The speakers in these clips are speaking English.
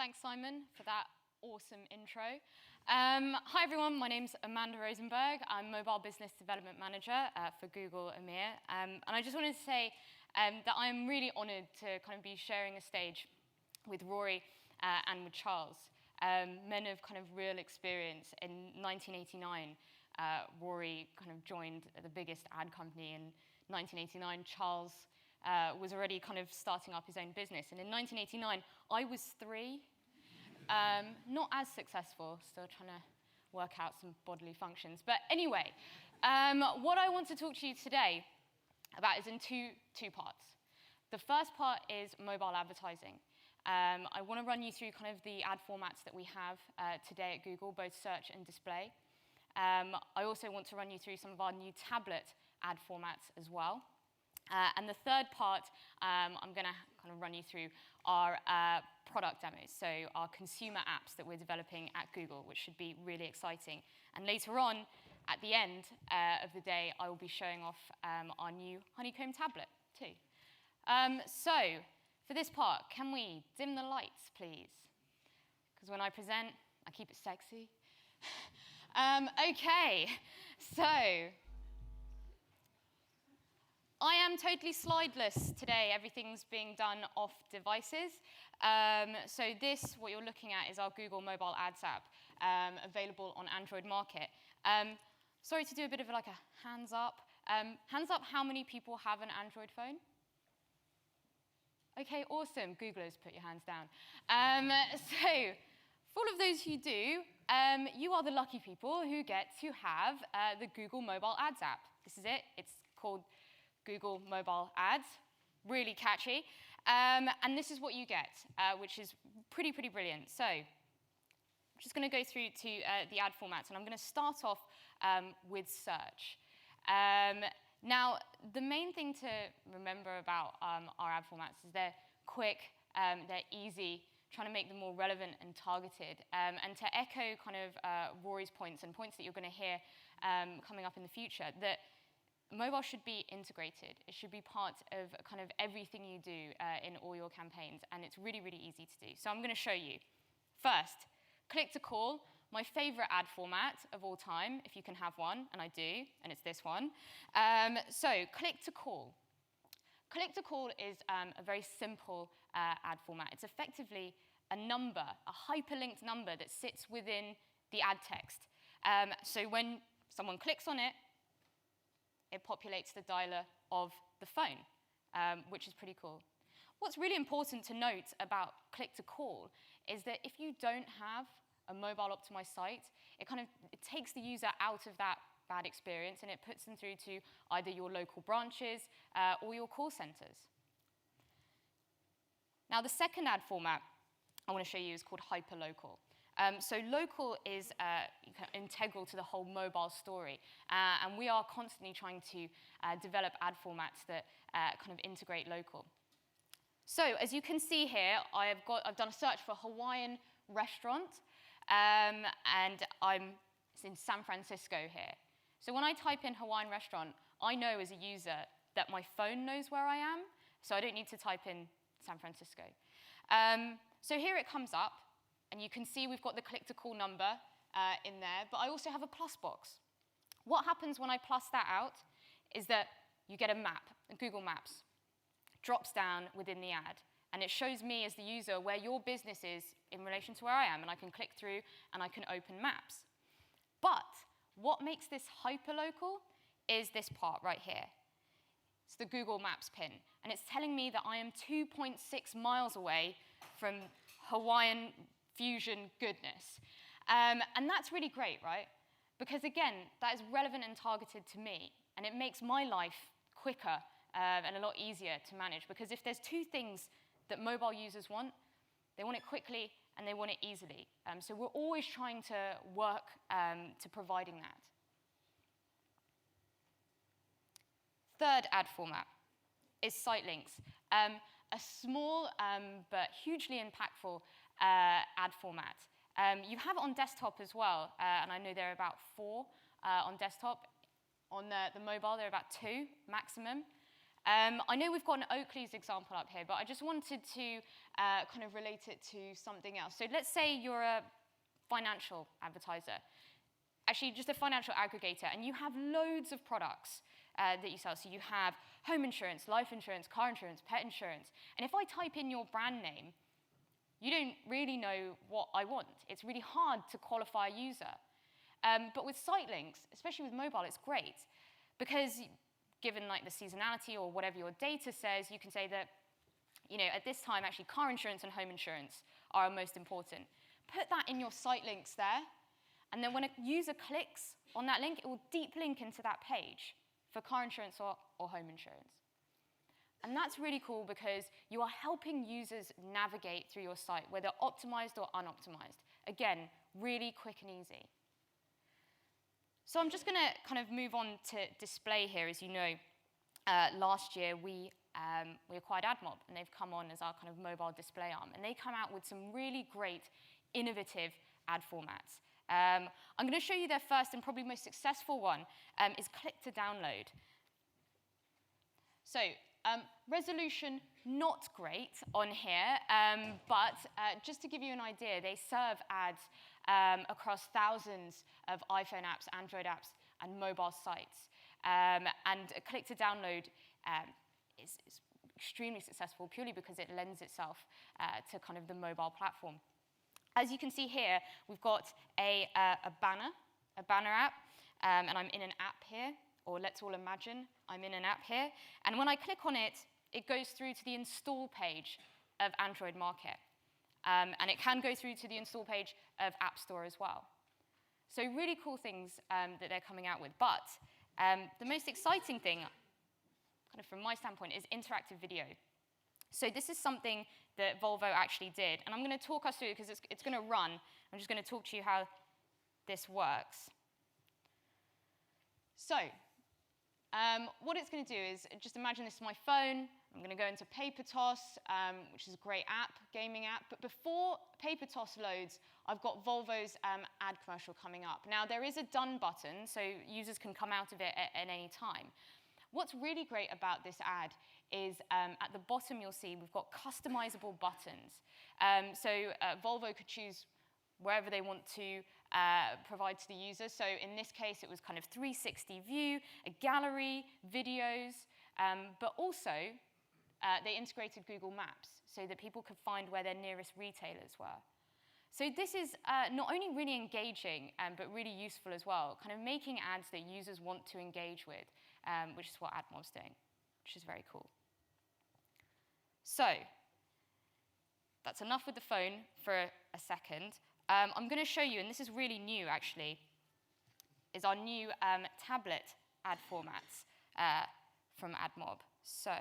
Thanks, Simon, for that awesome intro. Hi, everyone. My name's Amanda Rosenberg. I'm Mobile Business Development Manager for Google EMEA. And I just wanted to say that I'm really honored to kind of be sharing a stage with Rory and with Charles, men of kind of real experience. In 1989, Rory kind of joined the biggest ad company. In 1989, Charles was already kind of starting up his own business. And in 1989, I was 3, not as successful, still trying to work out some bodily functions. But anyway, what I want to talk to you today about is in two parts. The first part is mobile advertising. I want to run you through kind of the ad formats that we have today at Google, both search and display. I also want to run you through some of our new tablet ad formats as well. And the third part, I'm going to kind of run you through our product demos, so our consumer apps that we're developing at Google, which should be really exciting. And later on, at the end of the day, I will be showing off our new Honeycomb tablet too. So for this part, can we dim the lights, please? Because when I present, I keep it sexy. OK, so I am totally slideless today. Everything's being done off devices. So this, what you're looking at, is our Google Mobile Ads app, available on Android Market. Sorry to do a bit of like a hands up. Hands up how many people have an Android phone? OK, awesome. Googlers, put your hands down. So for all of those who do, you are the lucky people who get to have the Google Mobile Ads app. This is it. It's called Google Mobile Ads, really catchy. And this is what you get, which is pretty brilliant. So I'm just going to go through to the ad formats, and I'm going to start off with search. Now, the main thing to remember about our ad formats is they're quick, they're easy, trying to make them more relevant and targeted. And to echo kind of Rory's points and points that you're going to hear coming up in the future, that mobile should be integrated. It should be part of kind of everything you do in all your campaigns, and it's really easy to do. So I'm going to show you. First, click to call, my favorite ad format of all time, if you can have one, and I do, and it's this one. So click to call. Click to call is a very simple ad format. It's effectively a number, a hyperlinked number that sits within the ad text. So when someone clicks on it, it populates the dialer of the phone, which is pretty cool. What's really important to note about click to call is that if you don't have a mobile optimized site, it takes the user out of that bad experience and it puts them through to either your local branches or your call centers. Now, the second ad format I want to show you is called hyperlocal. So local is integral to the whole mobile story, and we are constantly trying to develop ad formats that kind of integrate local. So as you can see here, I've done a search for Hawaiian restaurant, and it's in San Francisco here. So when I type in Hawaiian restaurant, I know as a user that my phone knows where I am, so I don't need to type in San Francisco. So here it comes up. And you can see we've got the click-to-call number in there, but I also have a plus box. What happens when I plus that out is that you get a map, a Google Maps, drops down within the ad, and it shows me as the user where your business is in relation to where I am, and I can click through and I can open maps. But what makes this hyperlocal is this part right here. It's the Google Maps pin, and it's telling me that I am 2.6 miles away from Hawaiian fusion goodness. And that's really great, right? Because again, that is relevant and targeted to me, and it makes my life quicker and a lot easier to manage. Because if there's two things that mobile users want, they want it quickly and they want it easily. So we're always trying to work to providing that. Third ad format is site links. A small but hugely impactful ad format. You have it on desktop as well, and I know there are about 4 on desktop. On the mobile, there are about 2 maximum. I know we've got an Oakley's example up here, but I just wanted to kind of relate it to something else. So let's say you're a financial advertiser, actually just a financial aggregator, and you have loads of products that you sell. So you have home insurance, life insurance, car insurance, pet insurance. And if I type in your brand name, you don't really know what I want. It's really hard to qualify a user. But with site links, especially with mobile, it's great because given like the seasonality or whatever your data says, you can say that, you know, at this time, actually, car insurance and home insurance are most important. Put that in your site links there, and then when a user clicks on that link, it will deep link into that page for car insurance or home insurance. And that's really cool because you are helping users navigate through your site, whether optimized or unoptimized. Again, really quick and easy. So I'm just going to kind of move on to display here. As you know, last year we acquired AdMob, and they've come on as our kind of mobile display arm. And they come out with some really great, innovative ad formats. I'm going to show you their first and probably most successful one is click to download. So resolution not great on here, but just to give you an idea, they serve ads across thousands of iPhone apps, Android apps, and mobile sites. And click to download is extremely successful purely because it lends itself to kind of the mobile platform. As you can see here, we've got a banner app, and I'm in an app here, or let's all imagine I'm in an app here. And when I click on it, it goes through to the install page of Android Market. And it can go through to the install page of App Store as well. So really cool things that they're coming out with. But the most exciting thing, kind of from my standpoint, is interactive video. So this is something that Volvo actually did. And I'm going to talk us through because it's going to run. I'm just going to talk to you how this works. So what it's going to do is, just imagine this is my phone. I'm going to go into Paper Toss, which is a great app, gaming app. But before Paper Toss loads, I've got Volvo's ad commercial coming up. Now, there is a done button, so users can come out of it at any time. What's really great about this ad is at the bottom you'll see we've got customizable buttons. So Volvo could choose wherever they want to provide to the user. So in this case, it was kind of 360 view, a gallery, videos, but also they integrated Google Maps so that people could find where their nearest retailers were. So this is not only really engaging, but really useful as well, kind of making ads that users want to engage with, which is what AdMob's doing, which is very cool. So that's enough with the phone for a second. I'm going to show you, and this is really new actually, is our new tablet ad formats from AdMob. So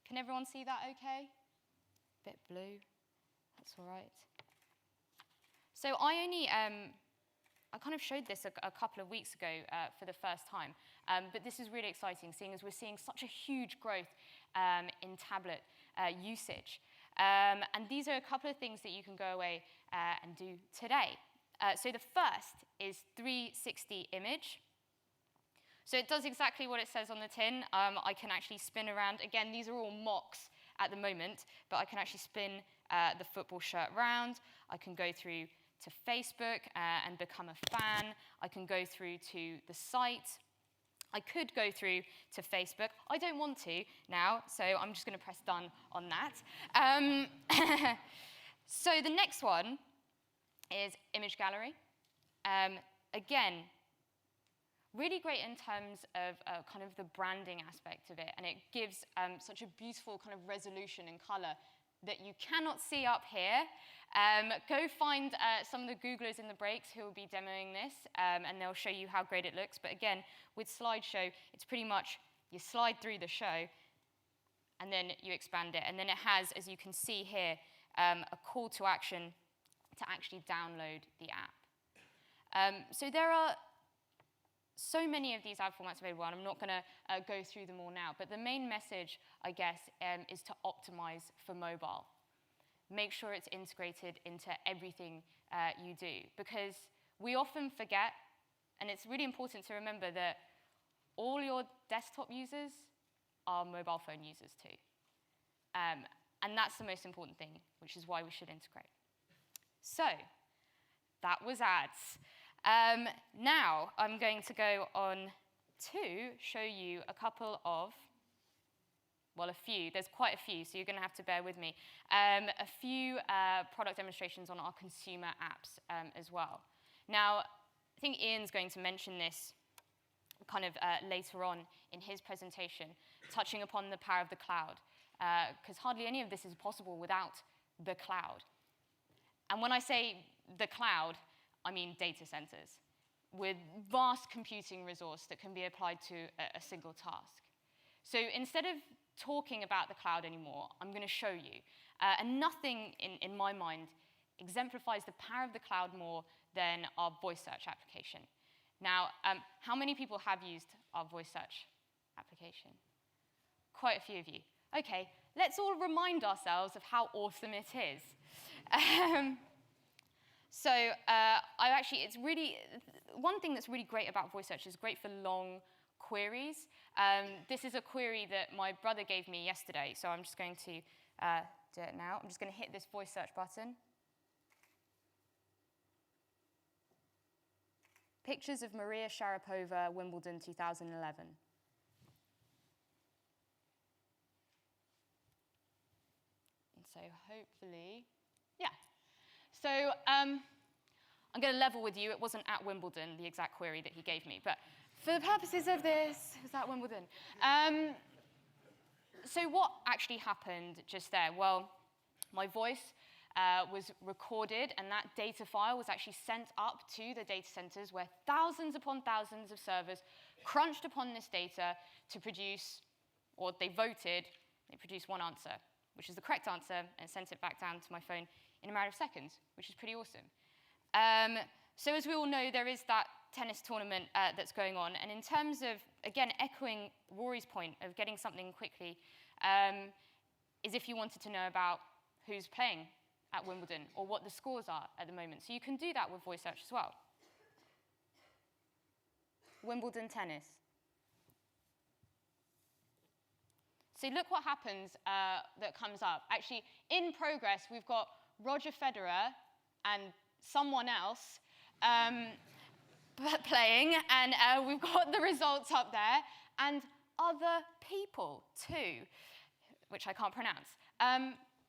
can everyone see that okay? Bit blue, that's all right. So I kind of showed this a couple of weeks ago for the first time, but this is really exciting, seeing as we're seeing such a huge growth in tablet usage. And these are a couple of things that you can go away and do today. So the first is 360 image. So it does exactly what it says on the tin. I can actually spin around. Again, these are all mocks at the moment, but I can actually spin the football shirt round. I can go through to Facebook and become a fan. I can go through to the site. I could go through to Facebook. I don't want to now, so I'm just going to press done on that. So the next one is image gallery. Again, really great in terms of kind of the branding aspect of it, and it gives such a beautiful kind of resolution and color that you cannot see up here. Go find some of the Googlers in the breaks who will be demoing this, and they'll show you how great it looks. But again, with slideshow, it's pretty much you slide through the show, and then you expand it. And then it has, as you can see here, a call to action to actually download the app. So there are so many of these ad formats available, and I'm not going to go through them all now. But the main message, I guess, is to optimize for mobile. Make sure it's integrated into everything you do, because we often forget And it's really important to remember that all your desktop users are mobile phone users too. And that's the most important thing, which is why we should integrate. So that was ads. Now I'm going to go on to show you a couple of, well, a few. There's quite a few, so you're going to have to bear with me. A few product demonstrations on our consumer apps as well. Now, I think Ian's going to mention this kind of later on in his presentation, touching upon the power of the cloud, because hardly any of this is possible without the cloud. And when I say the cloud, I mean data centers with vast computing resource that can be applied to a single task. So instead of talking about the cloud anymore, I'm going to show you. And nothing, in my mind, exemplifies the power of the cloud more than our voice search application. Now, how many people have used our voice search application? Quite a few of you. OK, let's all remind ourselves of how awesome it is. It's really, one thing that's really great about voice search is great for long queries. This is a query that my brother gave me yesterday, so I'm just going to do it now. I'm just going to hit this voice search button. Pictures of Maria Sharapova, Wimbledon 2011. And so hopefully, yeah. So I'm going to level with you. It wasn't at Wimbledon, the exact query that he gave me, but for the purposes of this, it was at Wimbledon. So what actually happened just there? Well, my voice was recorded, and that data file was actually sent up to the data centers where thousands upon thousands of servers crunched upon this data to produce, or they produced one answer, which is the correct answer, and sent it back down to my phone in a matter of seconds, which is pretty awesome. So as we all know, there is that tennis tournament that's going on. And in terms of, again, echoing Rory's point of getting something quickly, is if you wanted to know about who's playing at Wimbledon or what the scores are at the moment. So you can do that with voice search as well. Wimbledon tennis. So look what happens that comes up. Actually, in progress, we've got Roger Federer and someone else playing, and we've got the results up there, and other people too, which I can't pronounce.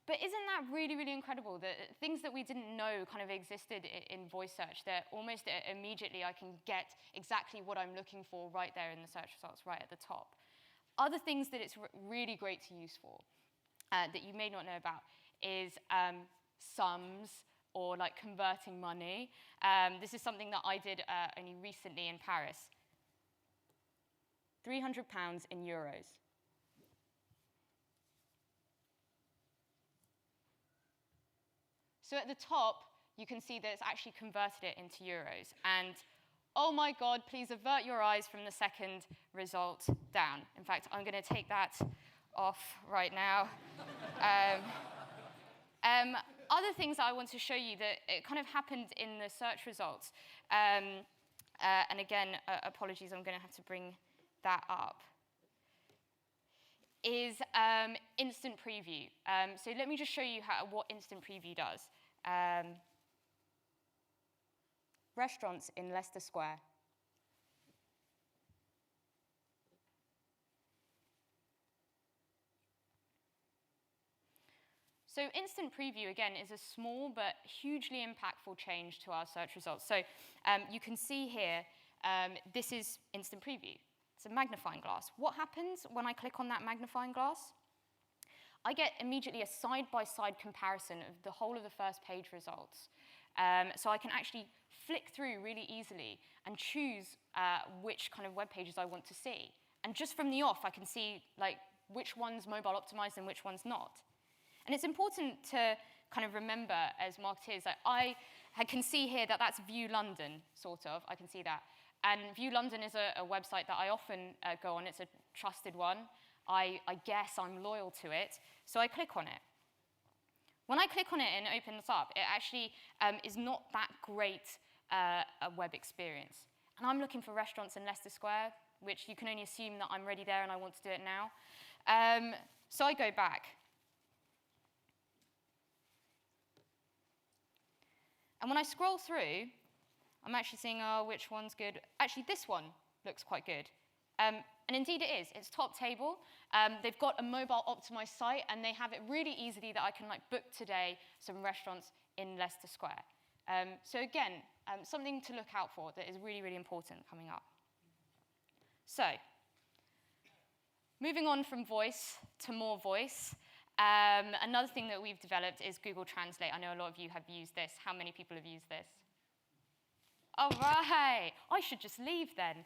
But isn't that really, really incredible, that things that we didn't know kind of existed in voice search, that almost immediately I can get exactly what I'm looking for right there in the search results, right at the top. Other things that it's really great to use for, that you may not know about, is sums, or like converting money. This is something that I did only recently in Paris. £300 in euros. So at the top, you can see that it's actually converted it into euros. And oh my God, please avert your eyes from the second result down. In fact, I'm going to take that off right now. Other things I want to show you that it kind of happened in the search results. And again, apologies, I'm going to have to bring that up. Is instant preview. So let me just show you what instant preview does. Restaurants in Leicester Square. So instant preview, again, is a small but hugely impactful change to our search results. So you can see here, this is instant preview. It's a magnifying glass. What happens when I click on that magnifying glass? I get immediately a side-by-side comparison of the whole of the first page results. So I can actually flick through really easily and choose which kind of web pages I want to see. And just from the off, I can see like which one's mobile optimized and which one's not. And it's important to kind of remember as marketeers that I can see here that that's View London, sort of. I can see that. And View London is a website that I often go on. It's a trusted one. I guess I'm loyal to it. So I click on it. When I click on it and open this up, it actually is not that great a web experience. And I'm looking for restaurants in Leicester Square, which you can only assume that I'm already there and I want to do it now. So I go back. And when I scroll through, I'm actually seeing, oh, which one's good? Actually, this one looks quite good. And indeed it is. It's top table. They've got a mobile optimized site, and they have it really easily that I can book today some restaurants in Leicester Square. So again, something to look out for that is really, really important coming up. So, moving on from voice to more voice. Another thing that we've developed is Google Translate. I know a lot of you have used this. How many people have used this? All right. I should just leave then.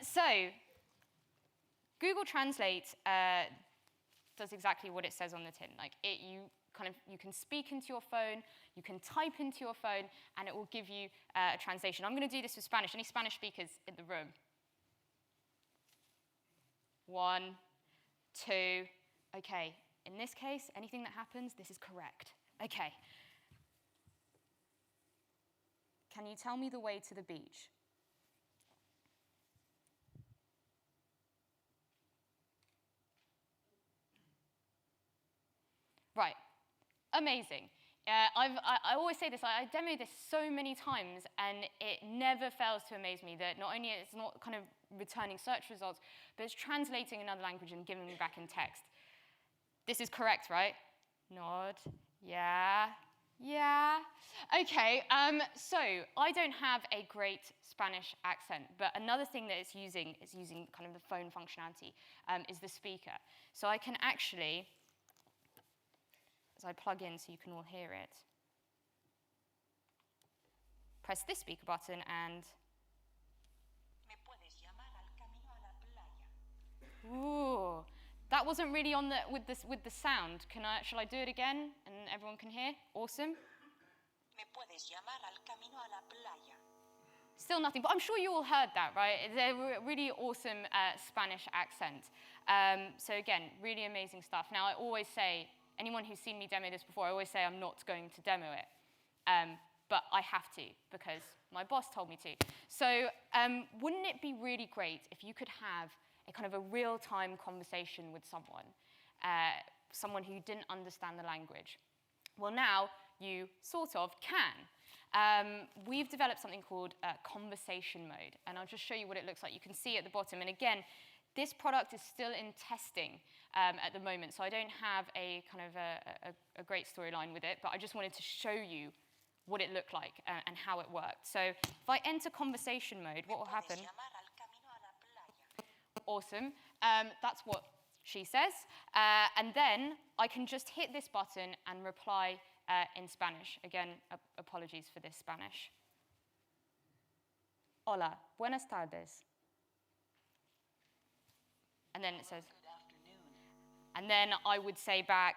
So, Google Translate does exactly what it says on the tin. You can speak into your phone, you can type into your phone, and it will give you a translation. I'm going to do this with Spanish. Any Spanish speakers in the room? 1, 2. Okay. In this case, anything that happens, this is correct. Okay. Can you tell me the way to the beach? Right. Amazing. I always say this, I demoed this so many times, and it never fails to amaze me that not only it's not kind of returning search results, but it's translating another language and giving me back in text. This is correct, right? Nod. Yeah. Yeah. Okay, so I don't have a great Spanish accent, but another thing that it's using kind of the phone functionality, is the speaker. So I can actually, as I plug in so you can all hear it, press this speaker button and... Me puedes llamar al camino a la playa. Ooh, that wasn't really on with the sound. Shall I do it again and everyone can hear? Awesome. Me puedes llamar al camino a la playa. Still nothing, but I'm sure you all heard that, right? It's a really awesome Spanish accent. So again, really amazing stuff. Now, I always say, anyone who's seen me demo this before, I always say I'm not going to demo it. But I have to, because my boss told me to. So wouldn't it be really great if you could have a kind of a real-time conversation with someone who didn't understand the language? Well, now you sort of can. We've developed something called conversation mode, and I'll just show you what it looks like. You can see at the bottom, and again, this product is still in testing at the moment, so I don't have a kind of a great storyline with it, but I just wanted to show you what it looked like and how it worked. So if I enter conversation mode, what will happen? Awesome. That's what she says. And then I can just hit this button and reply in Spanish. Again, apologies for this Spanish. Hola, buenas tardes. And then it says, Good afternoon. and then I would say back,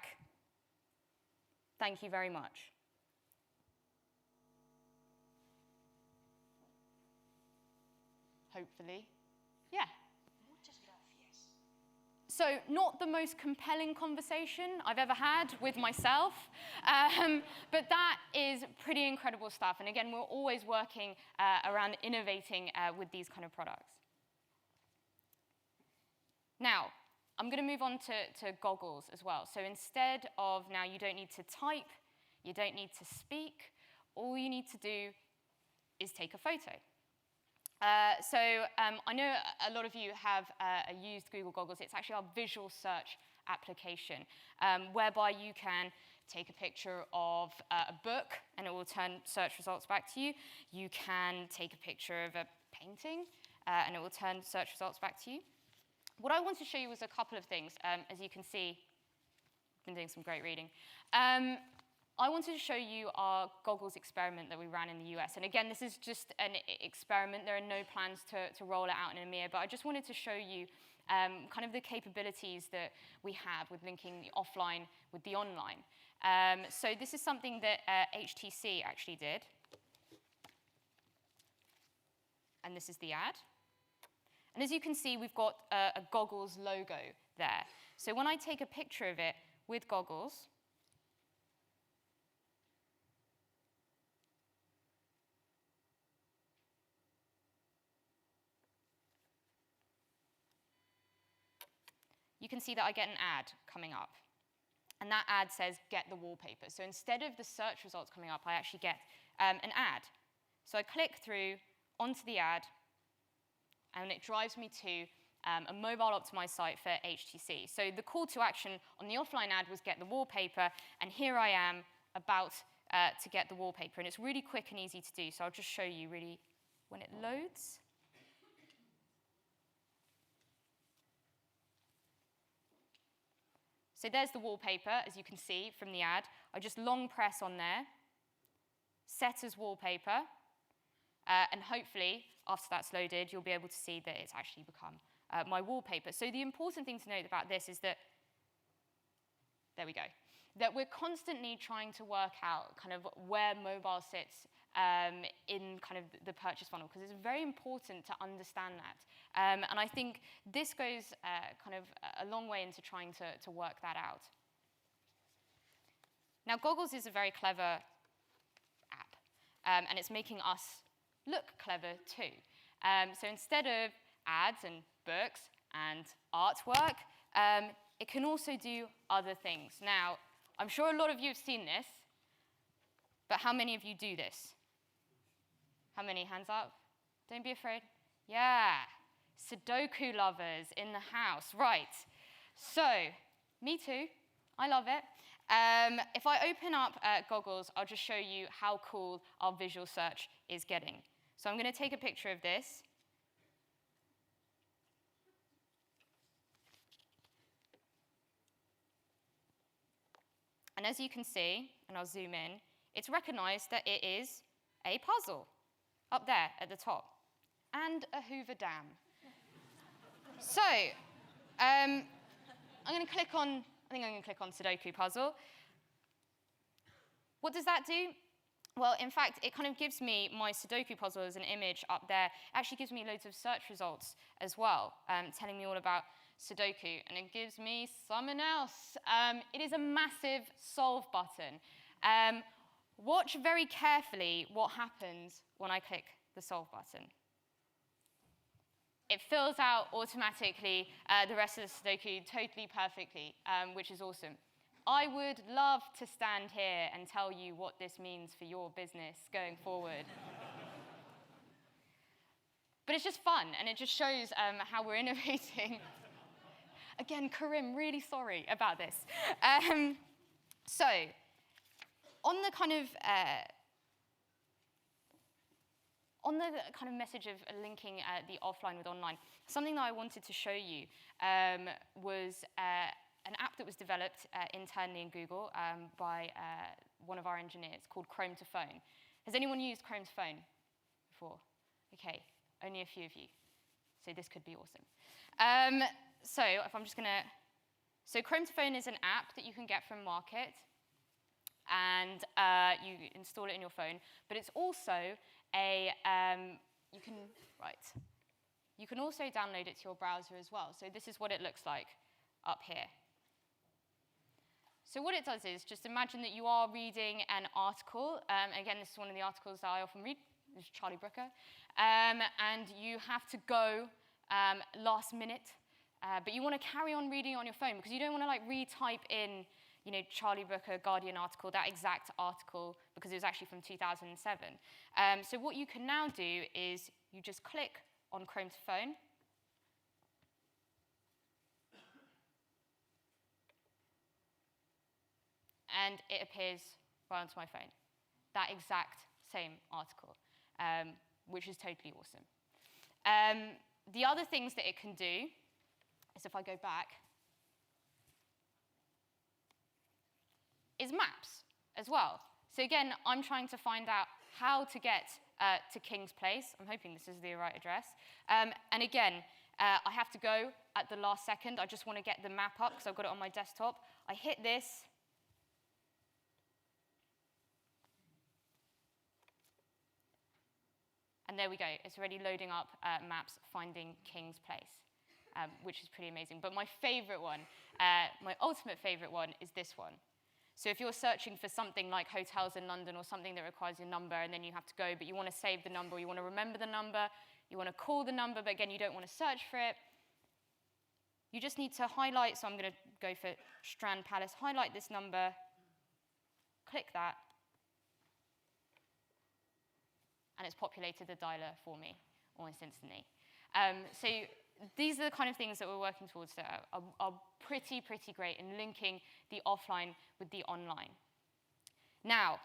thank you very much. Hopefully. Yeah. Muchas gracias. So not the most compelling conversation I've ever had with myself, but that is pretty incredible stuff. And again, we're always working around innovating with these kind of products. Now, I'm going to move on to goggles as well. So instead of now you don't need to type, you don't need to speak, all you need to do is take a photo. I know a lot of you have used Google Goggles. It's actually our visual search application, whereby you can take a picture of a book, and it will turn search results back to you. You can take a picture of a painting, and it will turn search results back to you. What I want to show you is a couple of things. As you can see, I've been doing some great reading. I wanted to show you our goggles experiment that we ran in the US. And again, this is just an experiment. There are no plans to roll it out in EMEA, but I just wanted to show you kind of the capabilities that we have with linking the offline with the online. So this is something that HTC actually did. And this is the ad. And as you can see, we've got a goggles logo there. So when I take a picture of it with goggles, you can see that I get an ad coming up. And that ad says, get the wallpaper. So instead of the search results coming up, I actually get an ad. So I click through onto the ad, and it drives me to a mobile optimized site for HTC. So the call to action on the offline ad was get the wallpaper, and here I am about to get the wallpaper. And it's really quick and easy to do, so I'll just show you really when it loads. So there's the wallpaper, as you can see from the ad. I just long press on there, set as wallpaper, and hopefully, after that's loaded, you'll be able to see that it's actually become my wallpaper. So the important thing to note about this is that, there we go, that we're constantly trying to work out kind of where mobile sits in kind of the purchase funnel, because it's very important to understand that. And I think this goes kind of a long way into trying to work that out. Now, Goggles is a very clever app, and it's making us look clever too. So instead of ads and books and artwork, it can also do other things. Now, I'm sure a lot of you have seen this, but how many of you do this? How many? Hands up? Don't be afraid. Yeah, Sudoku lovers in the house. Right. So, me too. I love it. If I open up Goggles, I'll just show you how cool our visual search is getting. So I'm going to take a picture of this. And as you can see, and I'll zoom in, it's recognized that it is a puzzle up there at the top, and a Hoover Dam. So, I'm going to click on, I think I'm going to click on Sudoku puzzle. What does that do? Well, in fact, it kind of gives me my Sudoku puzzle as an image up there. It actually gives me loads of search results as well, telling me all about Sudoku, and it gives me something else. It is a massive solve button. Watch very carefully what happens when I click the solve button. It fills out automatically the rest of the Sudoku totally perfectly, which is awesome. I would love to stand here and tell you what this means for your business going forward. But it's just fun, and it just shows how we're innovating. Again, Karim, really sorry about this. So, on the kind of message of linking the offline with online, something that I wanted to show you was an app that was developed internally in Google by one of our engineers called Chrome to Phone. Has anyone used Chrome to Phone before? Okay, only a few of you. So this could be awesome. So if I'm just going to... So Chrome to Phone is an app that you can get from Market, and you install it in your phone. But it's also a... you can also download it to your browser as well. So this is what it looks like up here. So what it does is just imagine that you are reading an article. Again, this is one of the articles that I often read. This is Charlie Brooker. And you have to go last minute. But you want to carry on reading on your phone because you don't want to like retype in, you know, Charlie Brooker Guardian article, that exact article, because it was actually from 2007. So what you can now do is you just click on Chrome to Phone. And it appears right onto my phone. That exact same article, which is totally awesome. The other things that it can do is if I go back, is maps as well. So again, I'm trying to find out how to get to King's Place. I'm hoping this is the right address. And again, I have to go at the last second. I just want to get the map up because I've got it on my desktop. I hit this. And there we go. It's already loading up maps finding King's Place, which is pretty amazing. But my favorite one, my ultimate favorite one, is this one. So if you're searching for something like hotels in London or something that requires your number and then you have to go, but you want to save the number, you want to remember the number, you want to call the number, but again, you don't want to search for it, you just need to highlight, so I'm going to go for Strand Palace, highlight this number, click that, and it's populated the dialer for me almost instantly. So these are the kind of things that we're working towards that are pretty great in linking the offline with the online. Now,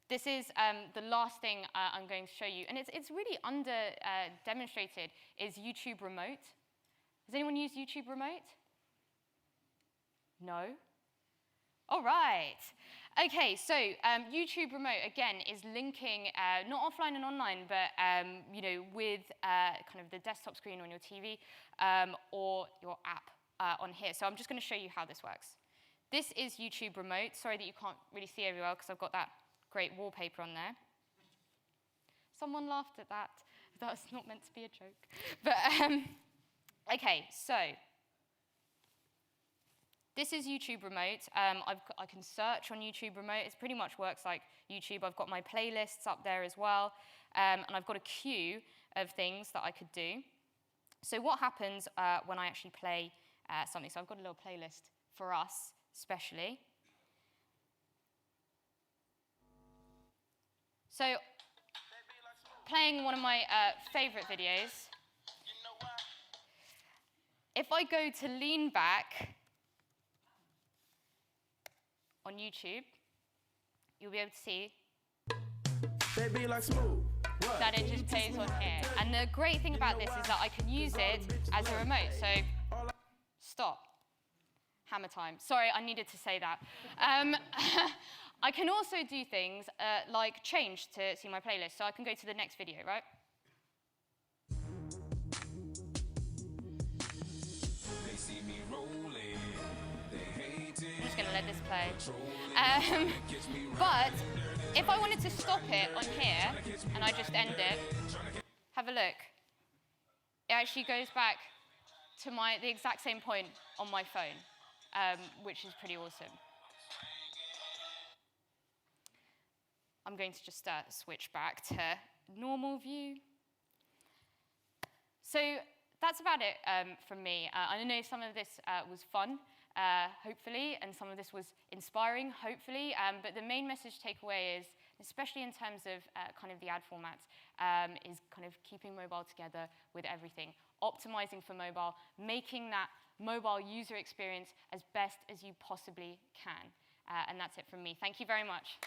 this is the last thing I'm going to show you, and it's really demonstrated, is YouTube Remote. Has anyone used YouTube Remote? No? All right. Okay, so YouTube Remote, again, is linking not offline and online, but with kind of the desktop screen on your TV or your app on here. So I'm just going to show you how this works. This is YouTube Remote. Sorry that you can't really see very well because I've got that great wallpaper on there. Someone laughed at that. That was not meant to be a joke. But okay, so this is YouTube Remote. I can search on YouTube Remote. It pretty much works like YouTube. I've got my playlists up there as well, and I've got a queue of things that I could do. So what happens when I actually play something? So I've got a little playlist for us, especially. So playing one of my favorite videos, if I go to lean back on YouTube, you'll be able to see that it just plays on here. And the great thing about this is that I can use it as a remote. So stop. Hammer time. Sorry, I needed to say that. I can also do things like change to see my playlist. So I can go to the next video, right? I'm just going to let this play. But if I wanted to stop it on here, and I just end it, have a look. It actually goes back to the exact same point on my phone, which is pretty awesome. I'm going to just switch back to normal view. So that's about it from me. I know some of this was fun, hopefully, and some of this was inspiring, hopefully. But the main message takeaway is, especially in terms of kind of the ad formats, is kind of keeping mobile together with everything, optimizing for mobile, making that mobile user experience as best as you possibly can. And that's it from me. Thank you very much.